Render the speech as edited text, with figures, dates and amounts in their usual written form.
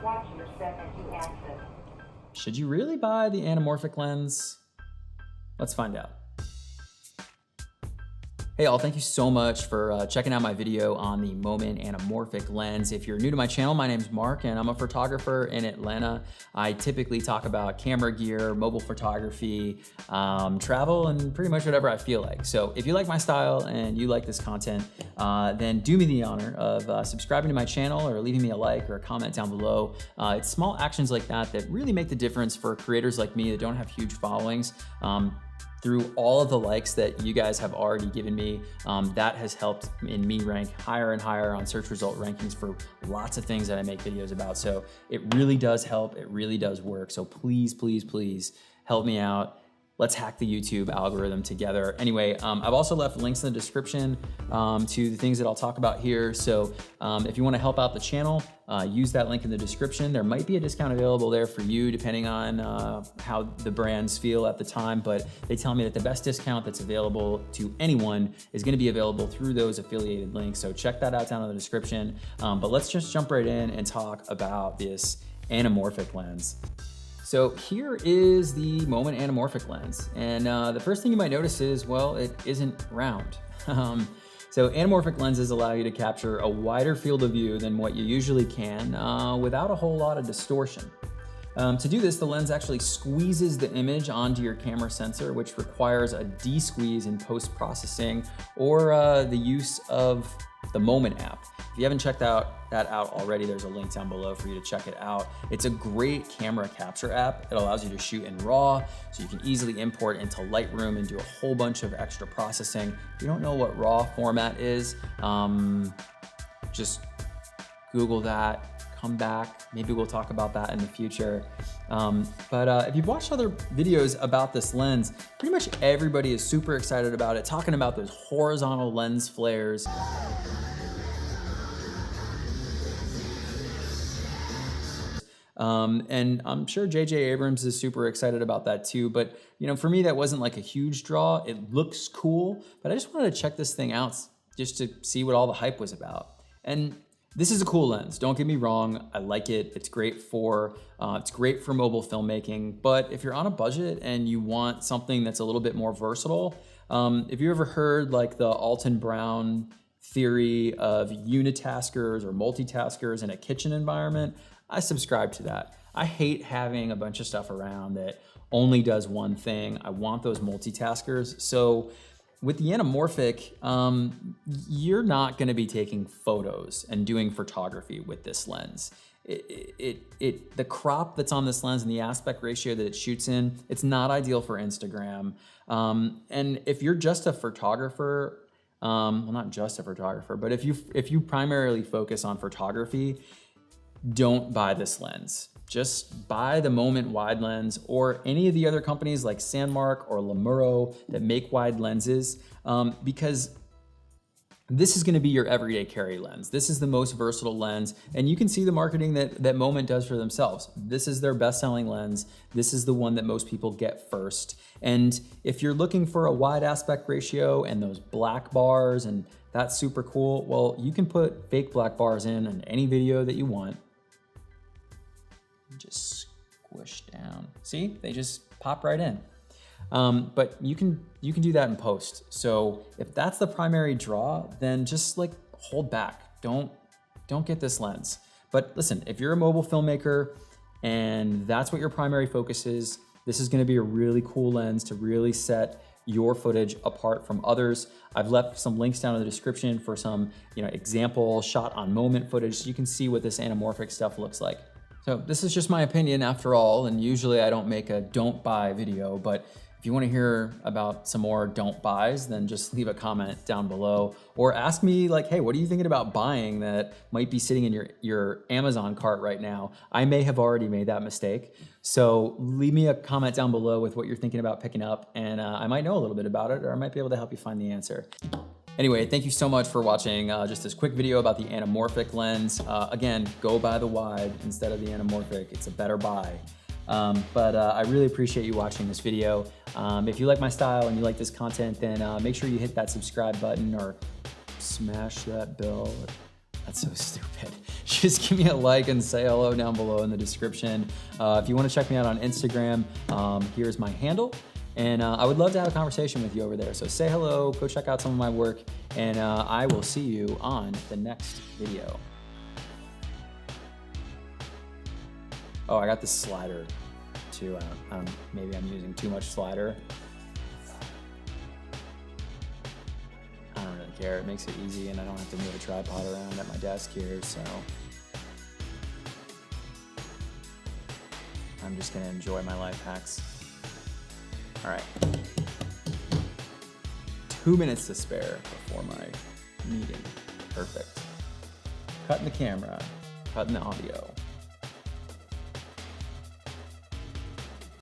Watch your step as you access. Should you really buy the anamorphic lens? Let's find out. Hey all, thank you so much for checking out my video on the Moment Anamorphic Lens. If you're new to my channel, my name's Mark and I'm a photographer in Atlanta. I typically talk about camera gear, mobile photography, travel, and pretty much whatever I feel like. So if you like my style and you like this content, then do me the honor of subscribing to my channel or leaving me a like or a comment down below. It's small actions like that that really make the difference for creators like me that don't have huge followings. Through all of the likes that you guys have already given me, that has helped in me rank higher and higher on search result rankings for lots of things that I make videos about. So it really does help, it really does work. So please, please, please help me out. Let's hack the YouTube algorithm together. Anyway, I've also left links in the description to the things that I'll talk about here. So if you wanna help out the channel, use that link in the description. There might be a discount available there for you depending on how the brands feel at the time, but they tell me that the best discount that's available to anyone is gonna be available through those affiliated links. So check that out down in the description. But let's just jump right in and talk about this anamorphic lens. So here is the Moment Anamorphic Lens. And the first thing you might notice is, well, it isn't round. So anamorphic lenses allow you to capture a wider field of view than what you usually can without a whole lot of distortion. To do this, the lens actually squeezes the image onto your camera sensor, which requires a de-squeeze in post-processing or the use of the Moment app. If you haven't checked that out already, there's a link down below for you to check it out. It's a great camera capture app. It allows you to shoot in RAW, so you can easily import into Lightroom and do a whole bunch of extra processing. If you don't know what RAW format is, just Google that, come back. Maybe we'll talk about that in the future. But if you've watched other videos about this lens, pretty much everybody is super excited about it, talking about those horizontal lens flares. And I'm sure J.J. Abrams is super excited about that too. But you know, for me, that wasn't like a huge draw. It looks cool, but I just wanted to check this thing out just to see what all the hype was about. And this is a cool lens. Don't get me wrong. I like it. It's great for mobile filmmaking. But if you're on a budget and you want something that's a little bit more versatile, if you ever heard like the Alton Brown theory of unitaskers or multitaskers in a kitchen environment, I subscribe to that. I hate having a bunch of stuff around that only does one thing. I want those multitaskers. So with the anamorphic, you're not gonna be taking photos and doing photography with this lens. The crop that's on this lens and the aspect ratio that it shoots in, it's not ideal for Instagram. And if you're just a photographer, well, not just a photographer, but if you primarily focus on photography, don't buy this lens. Just buy the Moment wide lens or any of the other companies like Sandmark or Lamuro that make wide lenses, because this is gonna be your everyday carry lens. This is the most versatile lens, and you can see the marketing that Moment does for themselves. This is their best-selling lens. This is the one that most people get first. And if you're looking for a wide aspect ratio and those black bars, and that's super cool, well, you can put fake black bars in any video that you want. Just squish down. See, they just pop right in. But you can do that in post. So if that's the primary draw, then just like hold back. Don't get this lens. But listen, if you're a mobile filmmaker and that's what your primary focus is, this is gonna be a really cool lens to really set your footage apart from others. I've left some links down in the description for some example shot on Moment footage so you can see what this anamorphic stuff looks like. So this is just my opinion after all, and usually I don't make a don't buy video, but if you want to hear about some more don't buys, then just leave a comment down below or ask me like, hey, what are you thinking about buying that might be sitting in your Amazon cart right now? I may have already made that mistake. So leave me a comment down below with what you're thinking about picking up, and I might know a little bit about it, or I might be able to help you find the answer. Anyway, thank you so much for watching just this quick video about the anamorphic lens. Again, go buy the wide instead of the anamorphic. It's a better buy. I really appreciate you watching this video. If you like my style and you like this content, then make sure you hit that subscribe button or smash that bell. That's so stupid. Just give me a like and say hello down below in the description. If you want to check me out on Instagram, here's my handle. And I would love to have a conversation with you over there. So say hello, go check out some of my work, and I will see you on the next video. Oh, I got this slider too. Maybe I'm using too much slider. I don't really care. It makes it easy and I don't have to move a tripod around at my desk here, so I'm just gonna enjoy my life hacks. All right. 2 minutes to spare before my meeting. Perfect. Cutting the camera, cutting the audio.